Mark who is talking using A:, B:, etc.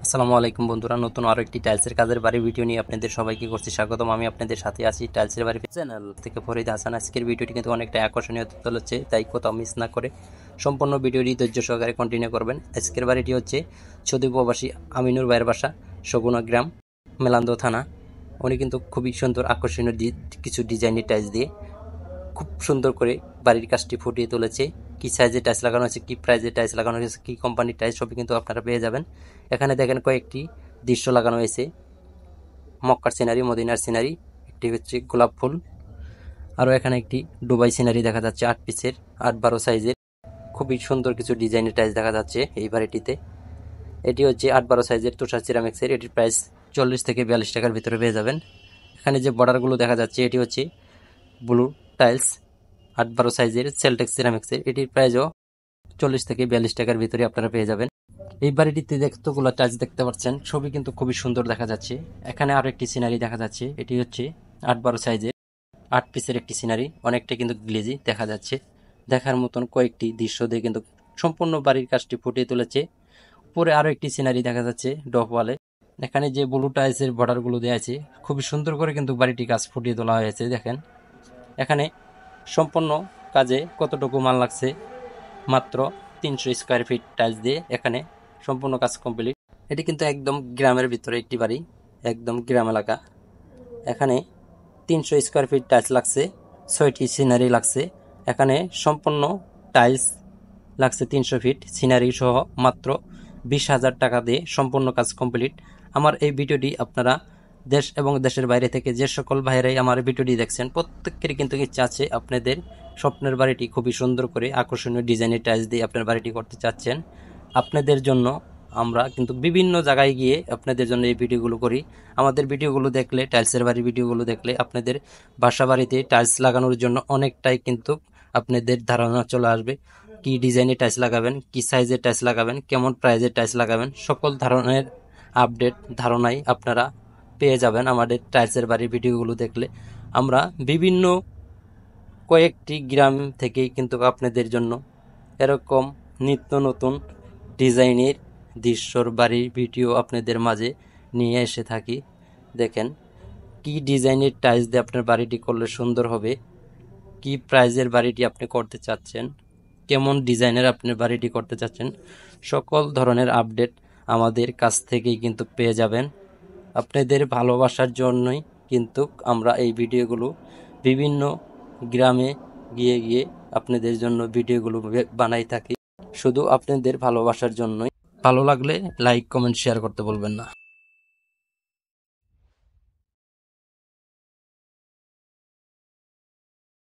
A: আসসালামু আলাইকুম বন্ধুরা, নতুন আরো একটি টাইলসের কাজের বাড়ি ভিডিও নিয়ে আপনাদের সবাইকে করছি স্বাগতম। আমি আপনাদের সাথে আছি টাইলসের বাড়ি চ্যানেল থেকে ফরিদ হাসান। আজকের ভিডিওটি কিন্তু অনেকটা আকর্ষণীয় হতে চলেছে, তাই কোথাও মিস না করে সম্পূর্ণ ভিডিওটি ধৈর্য সহকারে কন্টিনিউ করবেন। আজকের বাড়িটি হচ্ছে সৌদি প্রবাসী আমিনুর ভাইয়ের বাসা, সগুনা গ্রাম, মেলান্দো থানা। উনি কিন্তু খুবই সুন্দর আকর্ষণীয় কিছু ডিজাইনের টাইলস দিয়ে খুব সুন্দর করে বাড়ির কাজটি ফুটিয়ে তুলেছে। কি সাইজের টাইলস লাগানো হয়েছে, কি প্রাইজের টাইলস লাগানো হয়েছে, কি কোম্পানির টাইলস, সবই কিন্তু আপনারা পেয়ে যাবেন। এখানে দেখেন কয়েকটি দৃশ্য লাগানো হয়েছে, মক্কার সিনারি, মদিনার সিনারি, একটি হচ্ছে গোলাপ ফুল, আরও এখানে একটি দুবাই সিনারি দেখা যাচ্ছে 8 পিসের, 8-12 সাইজের। খুবই সুন্দর কিছু ডিজাইনের টাইলস দেখা যাচ্ছে এই বাড়িটিতে। এটি হচ্ছে 8-12 সাইজের তুষার সিরামিক্সের। এটির প্রাইস 40 থেকে 42 টাকার ভিতরে পেয়ে যাবেন। এখানে যে বর্ডারগুলো দেখা যাচ্ছে এটি হচ্ছে ব্লু টাইলস, 8-12 সাইজের সেলটেক্স সিরামিক্সের। এটির প্রাইসও 40 থেকে 42 টাকার ভিতরে আপনারা পেয়ে যাবেন। এই বাড়িটিতে যতগুলো টাইলস দেখতে পাচ্ছেন সবই কিন্তু খুবই সুন্দর দেখা যাচ্ছে। এখানে আরো একটি সিনারি দেখা যাচ্ছে, এটি হচ্ছে 8-12 সাইজের 8 পিসের একটি সিনারি, অনেকটা কিন্তু গ্লেজি দেখা যাচ্ছে। দেখার মতন কয়েকটি দৃশ্য দিয়ে কিন্তু সম্পূর্ণ বাড়ির কাজটি ফুটিয়ে তুলেছে। উপরে আরো একটি সিনারি দেখা যাচ্ছে ডপ ওয়ালে। এখানে যে ব্লু টাইলসের বর্ডারগুলো দেওয়া আছে খুবই সুন্দর করে কিন্তু বাড়িটি কাজ ফুটিয়ে তোলা হয়েছে। দেখেন এখানে সম্পূর্ণ কাজে কতটুকু মাল লাগছে, মাত্র 300 স্কোয়ার ফিট টাইলস দিয়ে এখানে সম্পূর্ণ কাজ কমপ্লিট। এটি কিন্তু একদম গ্রামের ভিতরে একটি বাড়ি, একদম গ্রাম এলাকা। এখানে 300 স্কোয়ার ফিট টাইলস লাগছে, 6টি সিনারি লাগছে। এখানে সম্পূর্ণ টাইলস লাগছে 300 ফিট, সিনারি সহ মাত্র 20,000 টাকা দিয়ে সম্পূর্ণ কাজ কমপ্লিট। আমার এই ভিডিওটি আপনারা দেশ এবং দেশের বাইরে থেকে যে সকল ভাইরাই আমার ভিডিওটি দেখছেন প্রত্যেকেরই কিন্তু ইচ্ছা আছে আপনাদের স্বপ্নের বাড়িটি খুবই সুন্দর করে আকর্ষণীয় ডিজাইনের টাইলস দিয়ে আপনার বাড়িটি করতে চাচ্ছেন। আপনাদের জন্য আমরা কিন্তু বিভিন্ন জায়গায় গিয়ে আপনাদের জন্য এই ভিডিওগুলো করি। আমাদের ভিডিওগুলো দেখলে, টাইলসের বাড়ির ভিডিওগুলো দেখলে আপনাদের বাসা বাড়িতে টাইলস লাগানোর জন্য অনেকটাই কিন্তু আপনাদের ধারণা চলে আসবে। কি ডিজাইনের টাইলস লাগাবেন, কি সাইজের টাইলস লাগাবেন, কেমন প্রাইজের টাইলস লাগাবেন, সকল ধরনের আপডেট ধারণাই আপনারা পেয়ে যাবেন আমাদের টাইলসের বাড়ির ভিডিওগুলো দেখলে। আমরা বিভিন্ন কয়েকটি গ্রাম থেকেই কিন্তু আপনাদের জন্য এরকম নিত্য নতুন ডিজাইনের দৃশ্যর বাড়ির ভিডিও আপনাদের মাঝে নিয়ে এসে থাকি। দেখেন কি ডিজাইনের টাইলস দিয়ে আপনার বাড়িটি করলে সুন্দর হবে, কি প্রাইজের বাড়িটি আপনি করতে চাচ্ছেন, কেমন ডিজাইনের আপনার বাড়িটি করতে চাচ্ছেন, সকল ধরনের আপডেট আমাদের কাছ থেকেই কিন্তু পেয়ে যাবেন। আপনাদের ভালোবাসার জন্যই কিন্তু আমরা এই ভিডিওগুলো বিভিন্ন গ্রামে গিয়ে গিয়ে আপনাদের জন্য ভিডিওগুলো বানাই থাকি, শুধু আপনাদের ভালোবাসার জন্যই। ভালো লাগলে লাইক, কমেন্ট, শেয়ার করতে বলবেন না।